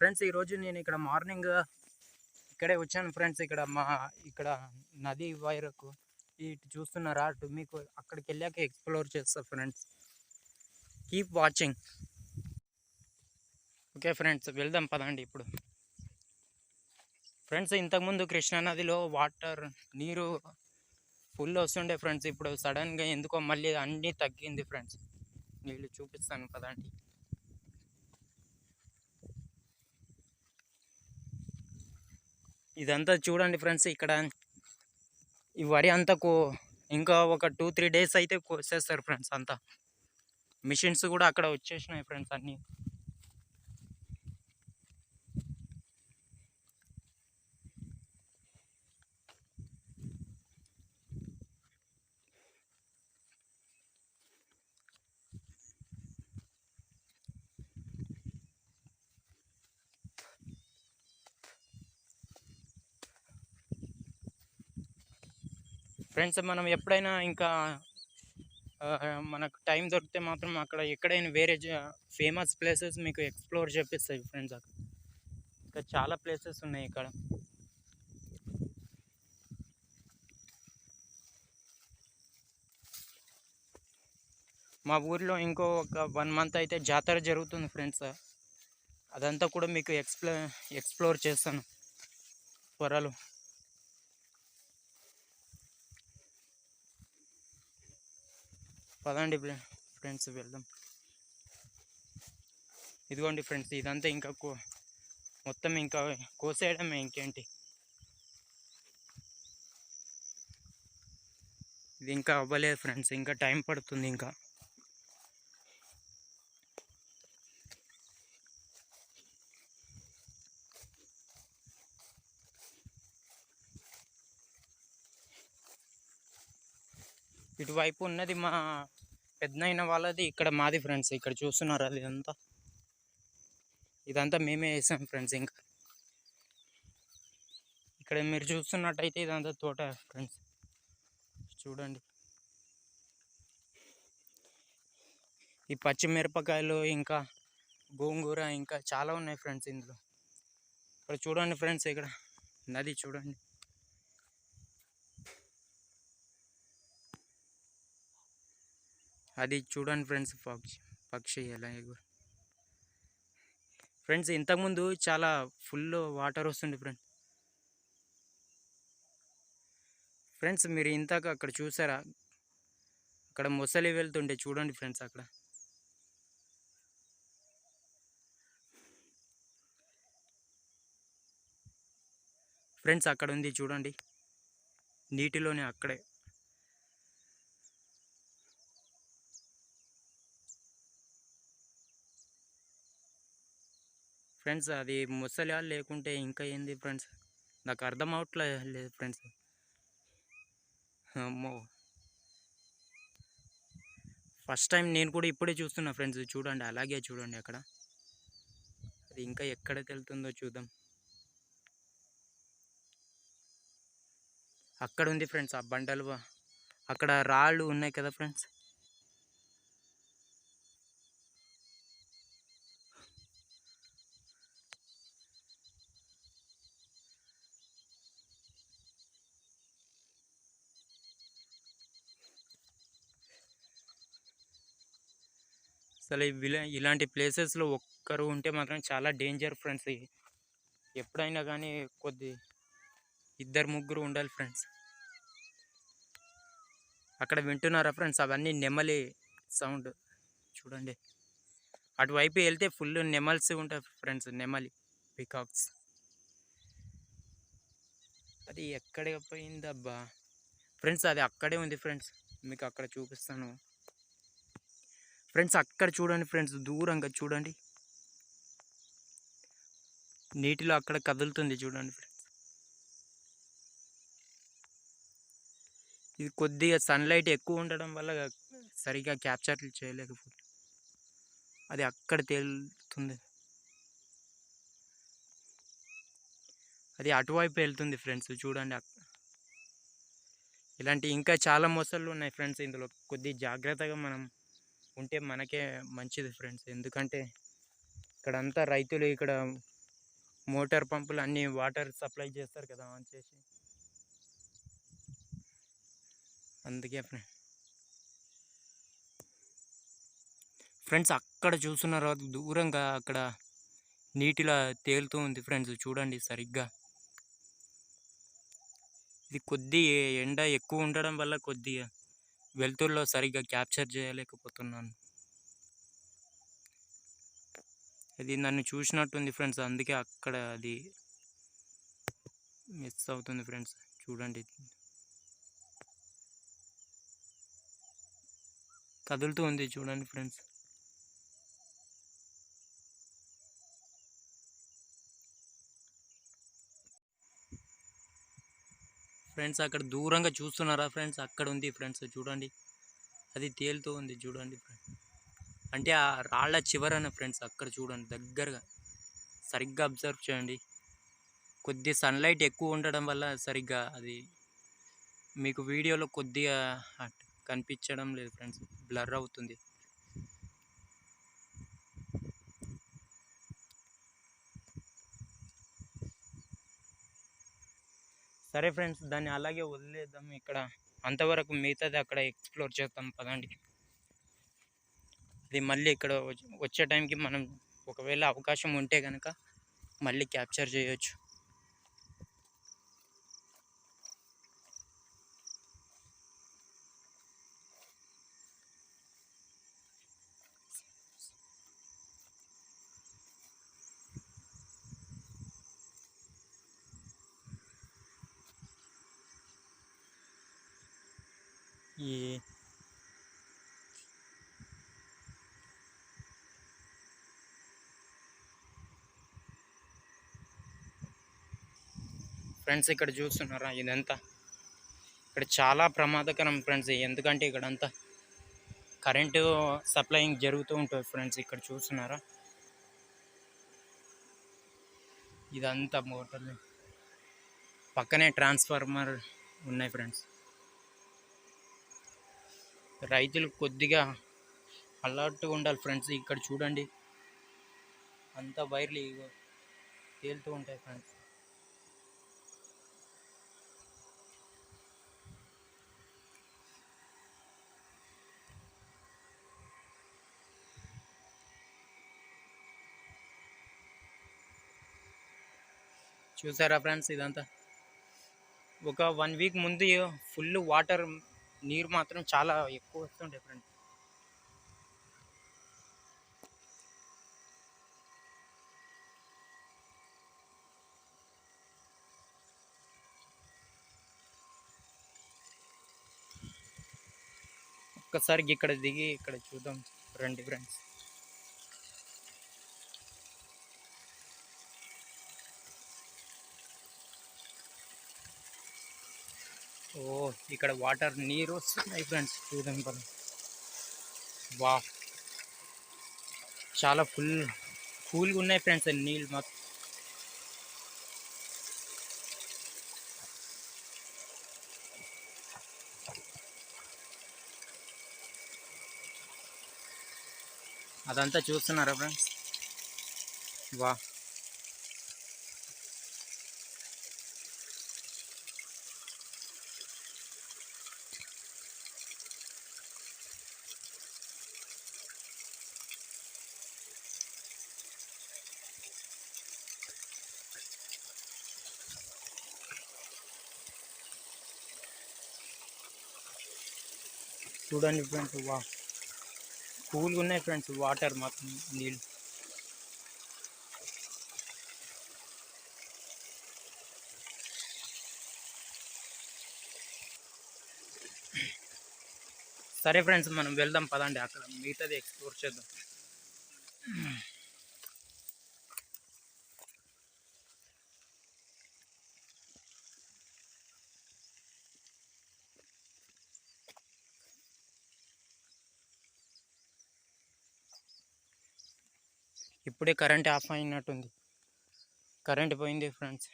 Friends ఈరోజు నేను ఇక్కడ మార్నింగ్ ఇక్కడే వచ్చాను ఫ్రెండ్స్. ఇక్కడ నది వైరకు ఇటు చూస్తున్నారా, అటు మీకు అక్కడికి వెళ్ళాక ఎక్స్ప్లోర్ చేస్తా friends. Keep watching. Okay friends, వెళ్దాం పదండి ఇప్పుడు. ఫ్రెండ్స్, ఇంతకుముందు కృష్ణానదిలో నీరు ఫుల్ వస్తుండే ఫ్రెండ్స్. ఇప్పుడు సడన్గా ఎందుకో మళ్ళీ అన్నీ తగ్గింది ఫ్రెండ్స్. నీళ్ళు చూపిస్తాను పదండి. ఇదంతా చూడండి ఫ్రెండ్స్. ఇక్కడ ఈ వరి అంతా ఇంకా ఒక 2-3 డేస్ అయితే కోసేస్తారు ఫ్రెండ్స్. అంతా మిషన్స్ కూడా అక్కడ వచ్చేసినాయి ఫ్రెండ్స్ అన్నీ. ఫ్రెండ్స్, మనం ఎప్పుడైనా ఇంకా మనకు టైం దొరికితే మాత్రం అక్కడ ఎక్కడైనా వేరే ఫేమస్ ప్లేసెస్ మీకు ఎక్స్ప్లోర్ చేపిస్తాయి ఫ్రెండ్స్. అక్కడ ఇంకా చాలా ప్లేసెస్ ఉన్నాయి ఇక్కడ. మా ఊర్లో ఇంకో ఒక 1 మంత్ అయితే జాతర జరుగుతుంది ఫ్రెండ్స్. అదంతా కూడా మీకు ఎక్స్ప్లోర్ చేస్తాను త్వరలో. పదండి ఫ్రెండ్స్, వెళ్దాం. ఇదిగోండి ఫ్రెండ్స్, ఇదంతా ఇంకా మొత్తం ఇంకా కోసేయడమే, ఇంకేంటి. ఇది ఇంకా అవ్వలేదు ఫ్రెండ్స్, ఇంకా టైం పడుతుంది. ఇంకా ఇటువైపు ఉన్నది మా పెద్దనైన వాళ్ళది, ఇక్కడ మాది ఫ్రెండ్స్. ఇక్కడ చూస్తున్నారు అది ఇదంతా మేమే వేసాం ఫ్రెండ్స్. ఇంకా ఇక్కడ మీరు చూస్తున్నట్టయితే ఇదంతా తోట ఫ్రెండ్స్. చూడండి, ఈ పచ్చిమిరపకాయలు ఇంకా గోంగూర ఇంకా చాలా ఉన్నాయి ఫ్రెండ్స్ ఇందులో. ఇక్కడ చూడండి ఫ్రెండ్స్, ఇక్కడ నది చూడండి. అది చూడండి ఫ్రెండ్స్, పక్షి ఎలా ఫ్రెండ్స్. ఇంతకుముందు చాలా ఫుల్ వాటర్ వస్తుంది ఫ్రెండ్స్. మీరు ఇంతకు అక్కడ చూసారా, అక్కడ మొసలి వెళ్తుండే చూడండి ఫ్రెండ్స్. అక్కడ ఫ్రెండ్స్ అక్కడ ఉంది చూడండి, నీటిలోనే అక్కడే. ఫ్రెండ్స్, అది ముసలి లేకుంటే ఇంకా ఏంది ఫ్రెండ్స్, నాకు అర్థం అవట్లేదు ఫ్రెండ్స్. అమ్మో, ఫస్ట్ టైం నేను కూడా ఇప్పుడే చూస్తున్నా ఫ్రెండ్స్. చూడండి, అలాగే చూడండి అక్కడ. అది ఇంకా ఎక్కడికి వెళ్తుందో చూద్దాం. అక్కడ ఉంది ఫ్రెండ్స్, ఆ బండలు అక్కడ రాళ్ళు ఉన్నాయి కదా ఫ్రెండ్స్. అసలు ఇలాంటి ప్లేసెస్లో ఒక్కరు ఉంటే మాత్రం చాలా డేంజర్ ఫ్రెండ్స్. ఎప్పుడైనా కానీ ఇద్దరు ముగ్గురు ఉండాలి ఫ్రెండ్స్. అక్కడ వింటున్నారా ఫ్రెండ్స్, అవన్నీ నెమలి సౌండ్ చూడండి. అటువైపు వెళ్తే ఫుల్ నెమల్స్ ఉంటాయి ఫ్రెండ్స్, నెమలి పికాక్స్. అది ఎక్కడికి పోయిందబ్బా ఫ్రెండ్స్, అది అక్కడే ఉంది ఫ్రెండ్స్. మీకు అక్కడ చూపిస్తాను ఫ్రెండ్స్. అక్కడ చూడండి ఫ్రెండ్స్, దూరంగా చూడండి, నీటిలో అక్కడ కదులుతుంది చూడండి ఫ్రెండ్స్. ఇది కొద్దిగా సన్లైట్ ఎక్కువ ఉండడం వల్ల సరిగా క్యాప్చర్ చేయలేకపోతుంది. అది అక్కడ తేలుతుంది, అది అటువైపు వెళ్తుంది ఫ్రెండ్స్. చూడండి, ఇలాంటి ఇంకా చాలా మొసళ్ళు ఉన్నాయి ఫ్రెండ్స్ ఇందులో. కొద్ది జాగ్రత్తగా మనం ఉంటే మనకే మంచిది ఫ్రెండ్స్. ఎందుకంటే ఇక్కడంతా రైతులు ఇక్కడ మోటార్ పంపులు అన్నీ వాటర్ సప్లై చేస్తారు కదా ఆన్ చేసి, అందుకే ఫ్రెండ్స్ అక్కడ చూస్తున్నారు దూరంగా అక్కడ నీటిలా తేలుతూ ఉంది ఫ్రెండ్స్, చూడండి సరిగ్గా. ఇది కొద్ది ఎండ ఎక్కువ ఉండడం వల్ల కొద్దిగా వెలుతురులో సరిగ్గా క్యాప్చర్ చేయలేకపోతున్నాను. అది నన్ను చూసినట్టుంది ఫ్రెండ్స్, అందుకే అక్కడ అది మిస్ అవుతుంది ఫ్రెండ్స్. చూడండి కదులుతూ ఉంది, చూడండి ఫ్రెండ్స్. ఫ్రెండ్స్ అక్కడ దూరంగా చూస్తున్నారా ఫ్రెండ్స్, అక్కడ ఉంది ఫ్రెండ్స్, చూడండి అది తేలుతూ ఉంది, చూడండి ఫ్రెండ్స్. అంటే ఆ రాళ్ళ చివరన ఫ్రెండ్స్, అక్కడ చూడండి దగ్గరగా సరిగ్గా అబ్జర్వ్ చేయండి. కొద్ది సన్లైట్ ఎక్కువ ఉండడం వల్ల సరిగ్గా అది మీకు వీడియోలో కొద్దిగా కనిపించడం లేదు ఫ్రెండ్స్, బ్లర్ అవుతుంది. సరే ఫ్రెండ్స్, దాన్ని అలాగే వదిలేద్దాం. ఇక్కడ అంతవరకు మిగతాది అక్కడ ఎక్స్ప్లోర్ చేద్దాం పదండి. ఇది మళ్ళీ ఇక్కడ వచ్చే టైంకి మనం ఒకవేళ అవకాశం ఉంటే కనుక మళ్ళీ క్యాప్చర్ చేయొచ్చు. ఈ ఫ్రెండ్స్ ఇక్కడ చూస్తున్నారా, ఇదంతా ఇక్కడ చాలా ప్రమాదకరం ఫ్రెండ్స్. ఎందుకంటే ఇక్కడంతా కరెంటు సప్లయింగ్ జరుగుతూ ఉంటుంది ఫ్రెండ్స్. ఇక్కడ చూస్తున్నారా, ఇదంతా మోటార్లు, పక్కనే ట్రాన్స్ఫార్మర్ ఉన్నాయి ఫ్రెండ్స్. రైతులు కొద్దిగా అలర్ట్గా ఉండాలి ఫ్రెండ్స్. ఇక్కడ చూడండి అంతా వైర్లు తేలుతూ ఉంటాయి ఫ్రెండ్స్. చూసారా ఫ్రెండ్స్, ఇదంతా ఒక 1 వీక్ ముందు ఫుల్ వాటర్, నీరు మాత్రం చాలా ఎక్కువ వస్తుండే ఫ్రెండ్స్. ఒక్కసారి ఇక్కడ దిగి ఇక్కడ చూద్దాం రండి ఫ్రెండ్స్. ఓ ఇక్కడ వాటర్ నీరు వస్తున్నాయి ఫ్రెండ్స్, చూడండి పద. వా చాలా కూల్గా ఉన్నాయి ఫ్రెండ్స్ నీళ్ళు మాత్రం. అదంతా చూస్తున్నారా ఫ్రెండ్స్, వా చూడండి ఫ్రెండ్స్, వా కూల్గా ఉన్నాయి ఫ్రెండ్స్ వాటర్ మాత్రం, నీళ్ళు. సరే ఫ్రెండ్స్, మనం వెళ్దాం పదండి, అక్కడ మిగతాది ఎక్స్ప్లోర్ చేద్దాం. ఇప్పుడే కరెంట్ ఆఫ్ అయినట్టుంది, కరెంట్ పోయింది ఫ్రెండ్స్.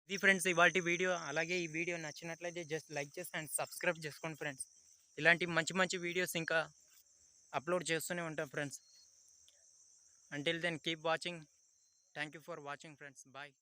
ఇది ఫ్రెండ్స్ ఇవాళ వీడియో. అలాగే ఈ వీడియో నచ్చినట్లయితే జస్ట్ లైక్ చేసి అండ్ సబ్స్క్రైబ్ చేసుకోండి ఫ్రెండ్స్. ఇలాంటి మంచి మంచి వీడియోస్ ఇంకా అప్లోడ్ చేస్తూనే ఉంటాం friends. Until then keep watching. Thank you for watching friends. Bye.